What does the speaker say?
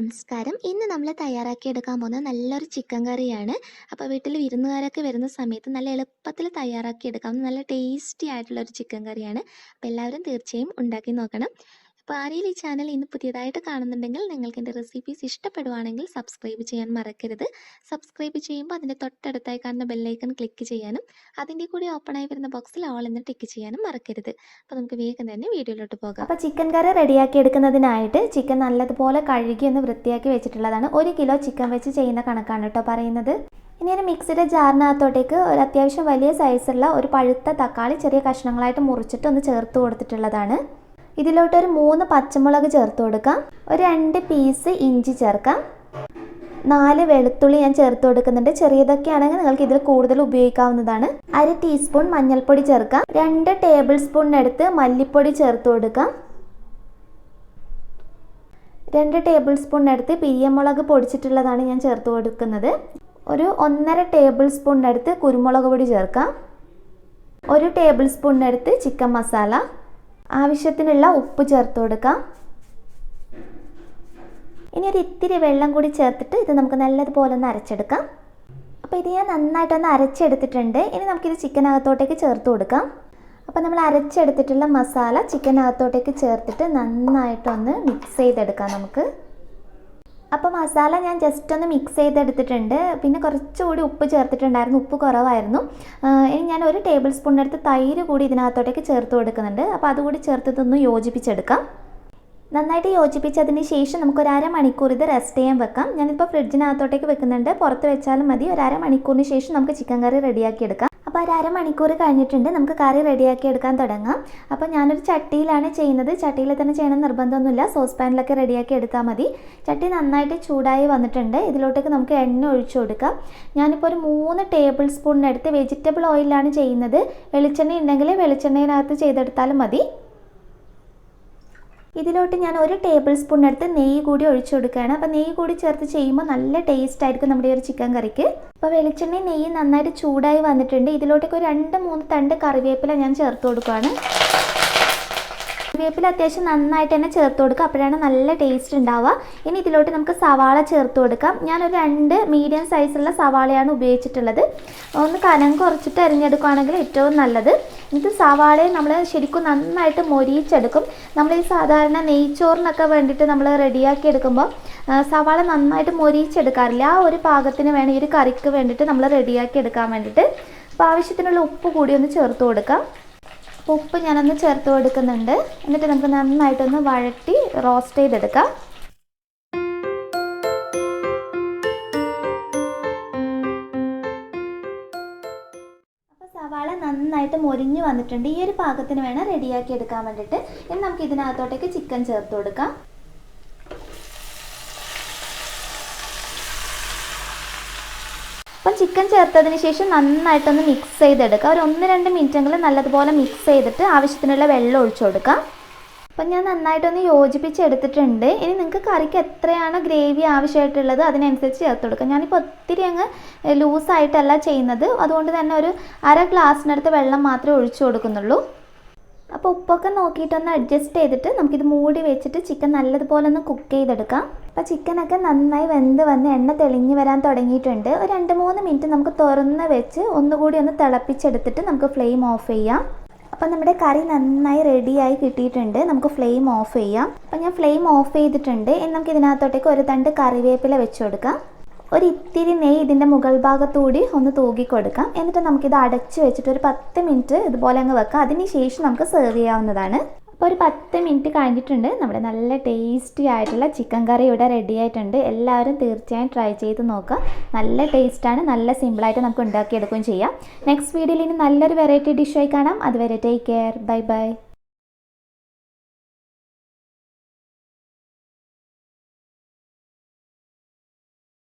നമസ്കാരം. ഇന്ന് നമ്മൾ തയ്യാറാക്കിയെടുക്കാൻ പോകുന്നത് നല്ലൊരു ചിക്കൻ കറിയാണ്. അപ്പോൾ വീട്ടിൽ വിരുന്നുകാരൊക്കെ വരുന്ന സമയത്ത് നല്ല എളുപ്പത്തിൽ തയ്യാറാക്കിയെടുക്കാവുന്ന നല്ല ടേസ്റ്റി ആയിട്ടുള്ളൊരു ചിക്കൻ കറിയാണ്. അപ്പോൾ എല്ലാവരും തീർച്ചയായും ഉണ്ടാക്കി നോക്കണം. അപ്പോൾ ആരെങ്കിലും ഈ ചാനൽ ഇന്ന് പുതിയതായിട്ട് കാണുന്നുണ്ടെങ്കിൽ നിങ്ങൾക്ക് എൻ്റെ റെസിപ്പീസ് ഇഷ്ടപ്പെടുവാണെങ്കിൽ സബ്സ്ക്രൈബ് ചെയ്യാൻ മറക്കരുത്. സബ്സ്ക്രൈബ് ചെയ്യുമ്പോൾ അതിൻ്റെ തൊട്ടടുത്തായി കാണുന്ന ബെല്ലൈക്കൺ ക്ലിക്ക് ചെയ്യാനും അതിൻ്റെ കൂടി ഓപ്പണായി വരുന്ന ബോക്സിൽ ഓൾ എന്ന് ടിക്ക് ചെയ്യാനും മറക്കരുത്. അപ്പോൾ നമുക്ക് വേഗം തന്നെ വീഡിയോയിലോട്ട് പോകാം. അപ്പോൾ ചിക്കൻ കറി റെഡിയാക്കി എടുക്കുന്നതിനായിട്ട് ചിക്കൻ നല്ലതുപോലെ കഴുകി ഒന്ന് വൃത്തിയാക്കി വെച്ചിട്ടുള്ളതാണ്. 1 കിലോ ചിക്കൻ വെച്ച് ചെയ്യുന്ന കണക്കാണ് കേട്ടോ പറയുന്നത്. ഇനി ഒരു മിക്സിയുടെ ജാറിനകത്തോട്ടേക്ക് ഒരു അത്യാവശ്യം വലിയ സൈസുള്ള ഒരു പഴുത്ത തക്കാളി ചെറിയ കഷ്ണങ്ങളായിട്ട് മുറിച്ചിട്ട് ഒന്ന് ചേർത്ത് കൊടുത്തിട്ടുള്ളതാണ്. ഇതിലോട്ടൊരു 3 പച്ചമുളക് ചേർത്ത് കൊടുക്കാം. ഒരു 2 പീസ് ഇഞ്ചി ചേർക്കാം. 4 വെളുത്തുള്ളി ഞാൻ ചേർത്ത് കൊടുക്കുന്നുണ്ട്. ചെറിയതൊക്കെ ആണെങ്കിൽ നിങ്ങൾക്ക് ഇതിൽ കൂടുതൽ ഉപയോഗിക്കാവുന്നതാണ്. 1/2 ടീസ്പൂൺ മഞ്ഞൾപ്പൊടി ചേർക്കാം. 2 ടേബിൾ സ്പൂണിനടുത്ത് മല്ലിപ്പൊടി ചേർത്ത് കൊടുക്കാം. 2 ടേബിൾ സ്പൂണിനടുത്ത് പിരിയമുളക് പൊടിച്ചിട്ടുള്ളതാണ് ഞാൻ ചേർത്ത് കൊടുക്കുന്നത്. ഒരു 1.5 ടേബിൾ സ്പൂണിനടുത്ത് കുരുമുളക് പൊടി ചേർക്കാം. 1 ടേബിൾ സ്പൂണിനടുത്ത് ചിക്കൻ മസാല, ആവശ്യത്തിനുള്ള ഉപ്പ് ചേർത്ത് കൊടുക്കാം. ഇനി ഒരു ഇത്തിരി വെള്ളം കൂടി ചേർത്തിട്ട് ഇത് നമുക്ക് നല്ലതുപോലെ ഒന്ന് അരച്ചെടുക്കാം. അപ്പോൾ ഇത് ഞാൻ നന്നായിട്ടൊന്ന് അരച്ചെടുത്തിട്ടുണ്ട്. ഇനി നമുക്കിത് ചിക്കനകത്തോട്ടേക്ക് ചേർത്ത് കൊടുക്കാം. അപ്പോൾ നമ്മൾ അരച്ചെടുത്തിട്ടുള്ള മസാല ചിക്കനകത്തോട്ടേക്ക് ചേർത്തിട്ട് നന്നായിട്ടൊന്ന് മിക്സ് ചെയ്തെടുക്കാം നമുക്ക്. അപ്പോൾ മസാല ഞാൻ ജസ്റ്റ് ഒന്ന് മിക്സ് ചെയ്തെടുത്തിട്ടുണ്ട്. പിന്നെ കുറച്ചുകൂടി ഉപ്പ് ചേർത്തിട്ടുണ്ടായിരുന്നു, ഉപ്പ് കുറവായിരുന്നു. ഇനി ഞാൻ 1 ടേബിൾ സ്പൂണിനടുത്ത് തൈര് കൂടി ഇതിനകത്തോട്ടേക്ക് ചേർത്ത് കൊടുക്കുന്നുണ്ട്. അപ്പോൾ അതുകൂടി ചേർത്തിട്ടൊന്ന് യോജിപ്പിച്ചെടുക്കാം. നന്നായിട്ട് യോജിപ്പിച്ചതിന് ശേഷം നമുക്കൊരു അരമണിക്കൂർ ഇത് റെസ്റ്റ് ചെയ്യാൻ വെക്കാം. ഞാനിപ്പോൾ ഫ്രിഡ്ജിനകത്തോട്ടേക്ക് വെക്കുന്നുണ്ട്. പുറത്ത് വെച്ചാലും മതി. ഒരു അരമണിക്കൂറിന് ശേഷം നമുക്ക് ചിക്കൻ കറി റെഡിയാക്കി എടുക്കാം. അപ്പോൾ ഒരു അരമണിക്കൂർ കഴിഞ്ഞിട്ടുണ്ട്. നമുക്ക് കറി റെഡിയാക്കി എടുക്കാൻ തുടങ്ങാം. അപ്പോൾ ഞാനൊരു ചട്ടിയിലാണ് ചെയ്യുന്നത്. ചട്ടിയിൽ തന്നെ ചെയ്യണം നിർബന്ധമൊന്നുമില്ല. സോസ് പാനിലൊക്കെ റെഡിയാക്കി എടുത്താൽ മതി. ചട്ടി നന്നായിട്ട് ചൂടായി വന്നിട്ടുണ്ട്. ഇതിലോട്ടേക്ക് നമുക്ക് എണ്ണ ഒഴിച്ചു കൊടുക്കാം. ഞാനിപ്പോൾ ഒരു 3 ടേബിൾ സ്പൂണിനടുത്ത് വെജിറ്റബിൾ ഓയിലാണ് ചെയ്യുന്നത്. വെളിച്ചെണ്ണ ഉണ്ടെങ്കിൽ വെളിച്ചെണ്ണയിനകത്ത് ചെയ്തെടുത്താലും മതി. ഇതിലോട്ട് ഞാൻ 1 ടേബിൾ സ്പൂണിനടുത്ത് നെയ്യ് കൂടി ഒഴിച്ചു കൊടുക്കുകയാണ്. അപ്പോൾ നെയ്യ് കൂടി ചേർത്ത് ചെയ്യുമ്പോൾ നല്ല ടേസ്റ്റ് ആയിരിക്കും നമ്മുടെ ഈ ഒരു ചിക്കൻ കറിക്ക്. അപ്പോൾ വെളിച്ചെണ്ണയും നെയ്യ് നന്നായിട്ട് ചൂടായി വന്നിട്ടുണ്ട്. ഇതിലോട്ടേക്ക് ഒരു 2-3 തണ്ട് കറിവേപ്പില ഞാൻ ചേർത്ത് കൊടുക്കുകയാണ്. കറിവേപ്പില അത്യാവശ്യം നന്നായിട്ട് തന്നെ ചേർത്ത് കൊടുക്കുക. അപ്പോഴാണ് നല്ല ടേസ്റ്റ് ഉണ്ടാവുക. ഇനി ഇതിലോട്ട് നമുക്ക് സവാള ചേർത്ത് കൊടുക്കാം. ഞാനൊരു 2 മീഡിയം സൈസുള്ള സവാളയാണ് ഉപയോഗിച്ചിട്ടുള്ളത്. ഒന്ന് കനം കുറച്ചിട്ട് അരിഞ്ഞെടുക്കുകയാണെങ്കിൽ ഏറ്റവും നല്ലത്. ഇത് സവാളയെ നമ്മൾ ശരിക്കും നന്നായിട്ട് മൊരിയിച്ചെടുക്കും. നമ്മൾ ഈ സാധാരണ നെയ്ച്ചോറിനൊക്കെ വേണ്ടിയിട്ട് നമ്മൾ റെഡിയാക്കി എടുക്കുമ്പോൾ സവാള നന്നായിട്ട് മൊരിയിച്ചെടുക്കാറില്ല. ആ ഒരു പാകത്തിന് വേണം ഈ ഒരു കറിക്ക് വേണ്ടിയിട്ട് നമ്മൾ റെഡിയാക്കി എടുക്കാൻ വേണ്ടിയിട്ട്. അപ്പോൾ ആവശ്യത്തിനുള്ള ഉപ്പ് കൂടി ഒന്ന് ചേർത്ത് കൊടുക്കാം. ഉപ്പ് ഞാനൊന്ന് ചേർത്ത് കൊടുക്കുന്നുണ്ട്. എന്നിട്ട് നമുക്ക് നന്നായിട്ടൊന്ന് വഴറ്റി റോസ്റ്റ് ചെയ്തെടുക്കാം. അപ്പോൾ സവാള നന്നായിട്ട് മൊരിഞ്ഞ് വന്നിട്ടുണ്ട്. ഈ ഒരു പാകത്തിന് വേണം റെഡിയാക്കി എടുക്കാൻ വേണ്ടിയിട്ട്. ഇനി നമുക്ക് ഇതിനകത്തോട്ടേക്ക് ചിക്കൻ ചേർത്ത് കൊടുക്കാം. അപ്പം ചിക്കൻ ചേർത്തതിന് ശേഷം നന്നായിട്ടൊന്ന് മിക്സ് ചെയ്തെടുക്കുക. ഒരു 1-2 മിനിറ്റെങ്കിലും നല്ലതുപോലെ മിക്സ് ചെയ്തിട്ട് ആവശ്യത്തിനുള്ള വെള്ളം ഒഴിച്ചു കൊടുക്കാം. അപ്പം ഞാൻ നന്നായിട്ടൊന്ന് യോജിപ്പിച്ചെടുത്തിട്ടുണ്ട്. ഇനി നിങ്ങൾക്ക് കറിക്ക് എത്രയാണ് ഗ്രേവി ആവശ്യമായിട്ടുള്ളത് അതിനനുസരിച്ച് ചേർത്ത് കൊടുക്കാം. ഞാനിപ്പോൾ ഒത്തിരി അങ്ങ് ലൂസായിട്ടല്ല ചെയ്യുന്നത്. അതുകൊണ്ട് തന്നെ ഒരു 1/2 ഗ്ലാസ്സിനടുത്ത് വെള്ളം മാത്രമേ ഒഴിച്ചു കൊടുക്കുന്നുള്ളൂ. അപ്പോൾ ഉപ്പൊക്കെ നോക്കിയിട്ടൊന്ന് അഡ്ജസ്റ്റ് ചെയ്തിട്ട് നമുക്കിത് മൂടി വെച്ചിട്ട് ചിക്കൻ നല്ലതുപോലെ ഒന്ന് കുക്ക് ചെയ്തെടുക്കാം. അപ്പോൾ ചിക്കനൊക്കെ നന്നായി വെന്ത് വന്ന് എണ്ണ തെളിഞ്ഞ് വരാൻ തുടങ്ങിയിട്ടുണ്ട്. ഒരു 2-3 മിനിറ്റ് നമുക്ക് തുറന്ന് വെച്ച് ഒന്നുകൂടി ഒന്ന് തിളപ്പിച്ചെടുത്തിട്ട് നമുക്ക് ഫ്ലെയിം ഓഫ് ചെയ്യാം. അപ്പോൾ നമ്മുടെ കറി നന്നായി റെഡിയായി കിട്ടിയിട്ടുണ്ട്. നമുക്ക് ഫ്ലെയിം ഓഫ് ചെയ്യാം. അപ്പോൾ ഞാൻ ഫ്ലെയിം ഓഫ് ചെയ്തിട്ടുണ്ട്. ഇനി നമുക്ക് ഇതിനകത്തോട്ടേക്ക് ഒരു തണ്ട് കറിവേപ്പില വെച്ച് കൊടുക്കാം. ഒരു ഇത്തിരി നെയ്യ് ഇതിൻ്റെ മുകൾ ഭാഗത്തുകൂടി ഒന്ന് തൂക്കി കൊടുക്കാം. എന്നിട്ട് നമുക്കിത് അടച്ച് വെച്ചിട്ട് ഒരു 10 മിനിറ്റ് ഇതുപോലെ അങ്ങ് വെക്കാം. അതിന് ശേഷം നമുക്ക് സെർവ് ചെയ്യാവുന്നതാണ്. അപ്പോൾ ഒരു 10 മിനിറ്റ് കഴിഞ്ഞിട്ടുണ്ട്. നമ്മുടെ നല്ല ടേസ്റ്റി ആയിട്ടുള്ള ചിക്കൻ കറി ഇവിടെ റെഡി ആയിട്ടുണ്ട്. എല്ലാവരും തീർച്ചയായും ട്രൈ ചെയ്ത് നോക്കുക. നല്ല ടേസ്റ്റാണ്. നല്ല സിമ്പിളായിട്ട് നമുക്ക് ഉണ്ടാക്കിയെടുക്കുകയും ചെയ്യാം. നെക്സ്റ്റ് വീഡിയോയിൽ ഇനി നല്ലൊരു വെറൈറ്റി ഡിഷായി കാണാം. അതുവരെ ടേക്ക് കെയർ. Bye bye.